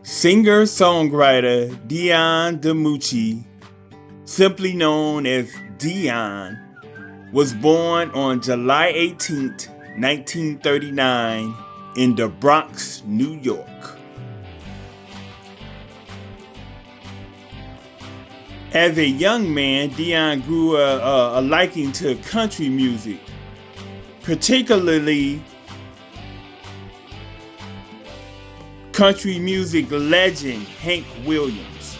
Singer-songwriter Dion DiMucci, simply known as Dion, was born on July 18, 1939 in the Bronx, New York. As a young man, Dion grew a liking to country music, particularly country music legend Hank Williams.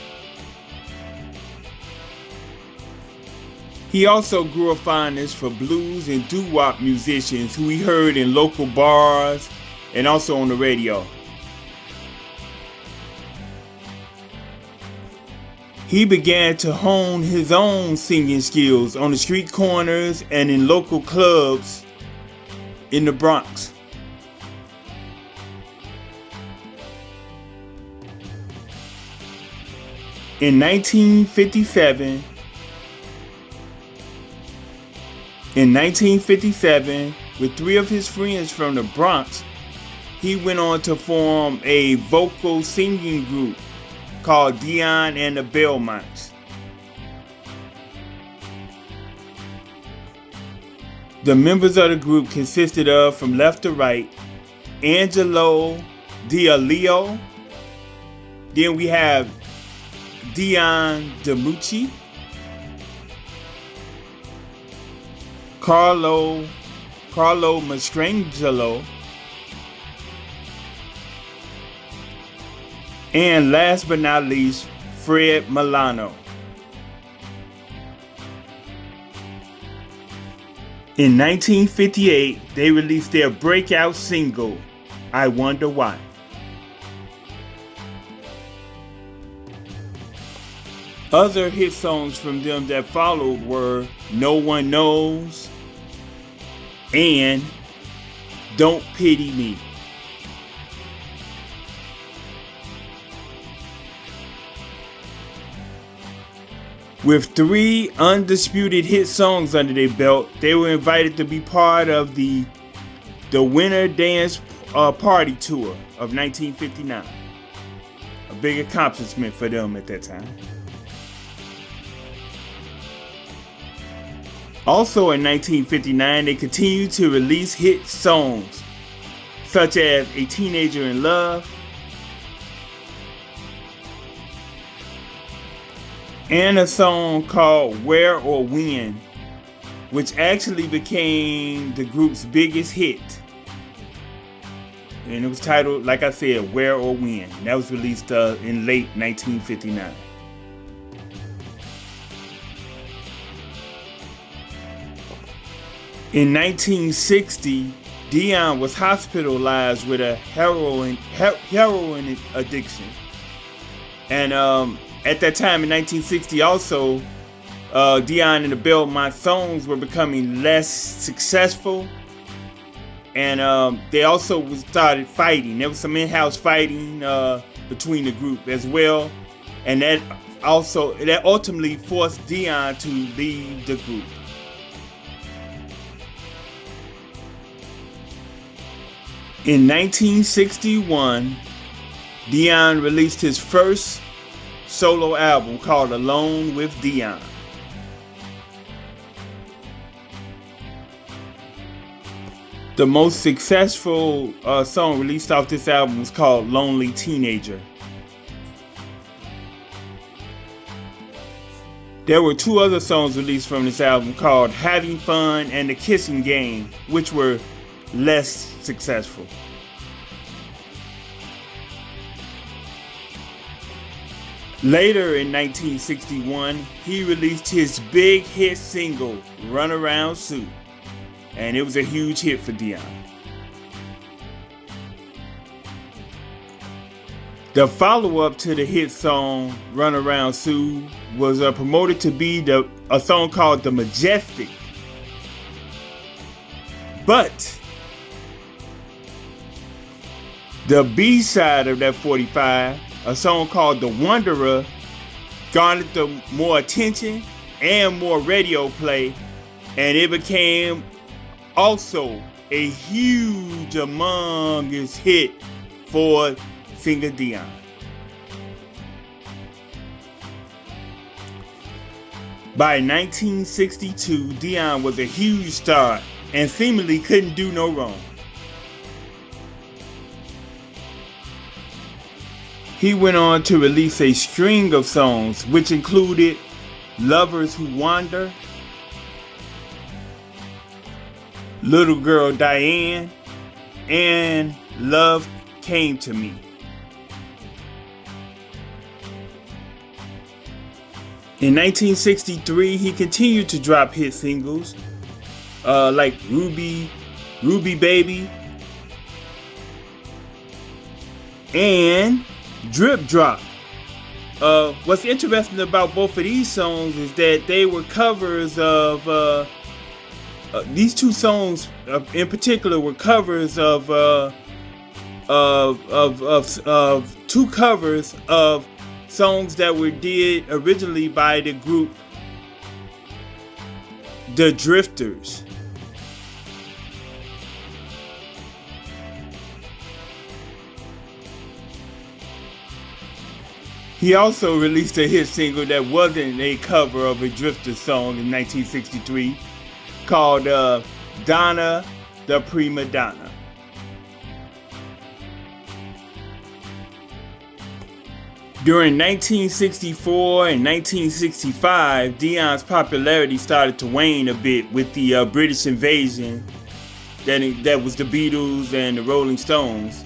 He also grew a fondness for blues and doo-wop musicians who he heard in local bars and also on the radio. He began to hone his own singing skills on the street corners and in local clubs in the Bronx. In 1957, with three of his friends from the Bronx, he went on to form a vocal singing group called Dion and the Belmonts. The members of the group consisted of, from left to right, Angelo D'Aleo. Then we have Dion DiMucci, Carlo Mastrangelo, and last but not least, Fred Milano. In 1958, they released their breakout single, I Wonder Why. Other hit songs from them that followed were No One Knows and Don't Pity Me. With three undisputed hit songs under their belt, they were invited to be part of the Winter Dance Party Tour of 1959. A big accomplishment for them at that time. Also in 1959, they continued to release hit songs such as A Teenager in Love and a song called Where or When, which actually became the group's biggest hit. And it was titled, like I said, Where or When. And that was released in late 1959. In 1960, Dion was hospitalized with a heroin addiction. And at that time in 1960 also, Dion and the Belmont songs were becoming less successful. And they also started fighting. There was some in-house fighting between the group as well. And that ultimately forced Dion to leave the group. In 1961, Dion released his first solo album called Alone with Dion. The most successful song released off this album was called Lonely Teenager. There were two other songs released from this album called Having Fun and The Kissing Game, which were less successful. Later in 1961, he released his big hit single, Runaround Sue, and it was a huge hit for Dion. The follow-up to the hit song, Runaround Sue, was promoted to be a song called The Majestic. But the B-side of that 45, a song called The Wanderer, garnered more attention and more radio play, and it became also a huge humongous hit for singer Dion. By 1962, Dion was a huge star and seemingly couldn't do no wrong. He went on to release a string of songs which included Lovers Who Wander, Little Girl Diane, and Love Came to Me. In 1963, he continued to drop hit singles like Ruby Baby, and Drip Drop. What's interesting about both of these songs is that they were covers of these two songs in particular were covers of two covers of songs that were did originally by the group The Drifters. He also released a hit single that wasn't a cover of a Drifters song in 1963 called Donna the Prima Donna. During 1964 and 1965, Dion's popularity started to wane a bit with the British invasion that was the Beatles and the Rolling Stones.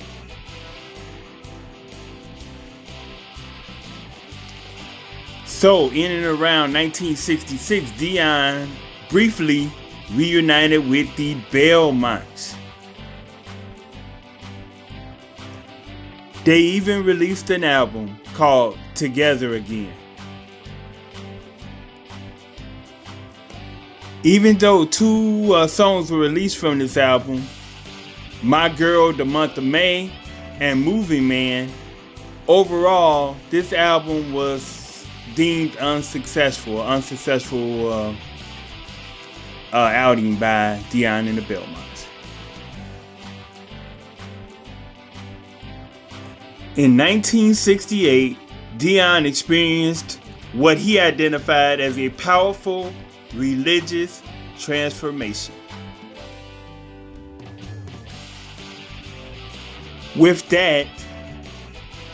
So, in and around 1966, Dion briefly reunited with the Belmonts. They even released an album called Together Again. Even though two songs were released from this album, My Girl the Month of May and Moving Man, overall this album was deemed unsuccessful outing by Dion and the Belmonts. In 1968, Dion experienced what he identified as a powerful religious transformation. With that,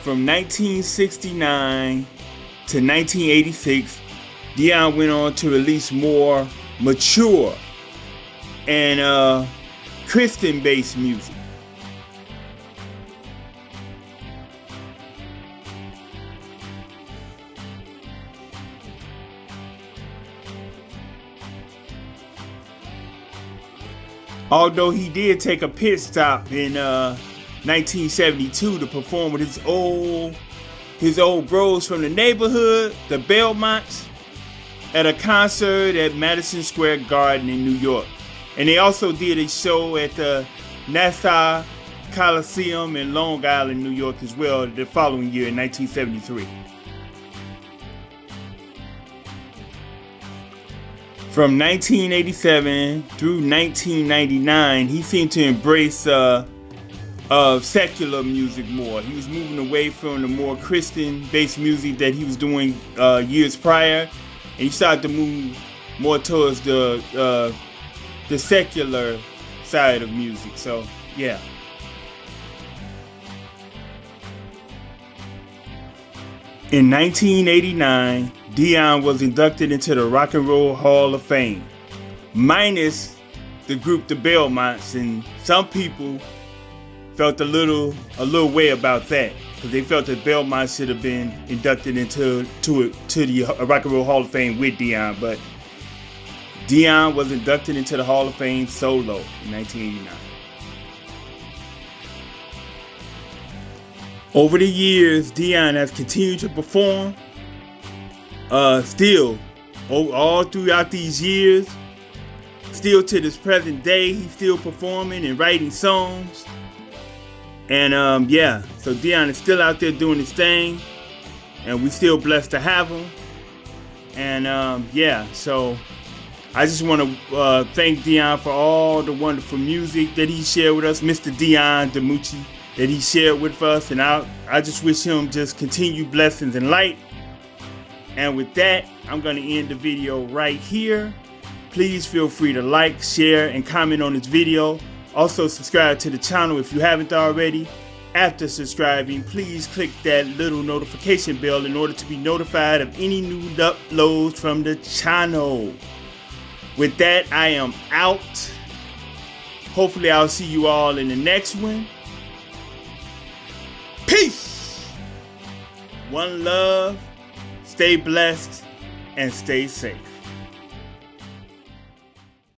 from 1969 to 1986, Dion went on to release more mature and Christian-based music. Although he did take a pit stop in 1972 to perform with his old bros from the neighborhood, the Belmonts, at a concert at Madison Square Garden in New York. And they also did a show at the Nassau Coliseum in Long Island, New York as well the following year in 1973. From 1987 through 1999, he seemed to embrace secular music more. He was moving away from the more Christian-based music that he was doing years prior, and he started to move more towards the secular side of music. So, yeah. In 1989, Dion was inducted into the Rock and Roll Hall of Fame, minus the group the Belmonts, and some people felt a little way about that because they felt that Belmonts should have been inducted into the Rock and Roll Hall of Fame with Dion, but Dion was inducted into the Hall of Fame solo in 1989. Over the years, Dion has continued to perform. Still, all throughout these years, still to this present day, he's still performing and writing songs. And so Dion is still out there doing his thing, and we're still blessed to have him. And so I just want to thank Dion for all the wonderful music that he shared with us, Mr. Dion DiMucci, that he shared with us, and I just wish him just continued blessings and light. And with that, I'm going to end the video right here. Please feel free to like, share, and comment on this video. Also, subscribe to the channel if you haven't already. After subscribing, please click that little notification bell in order to be notified of any new uploads from the channel. With that, I am out. Hopefully, I'll see you all in the next one. Peace. One love. Stay blessed and stay safe.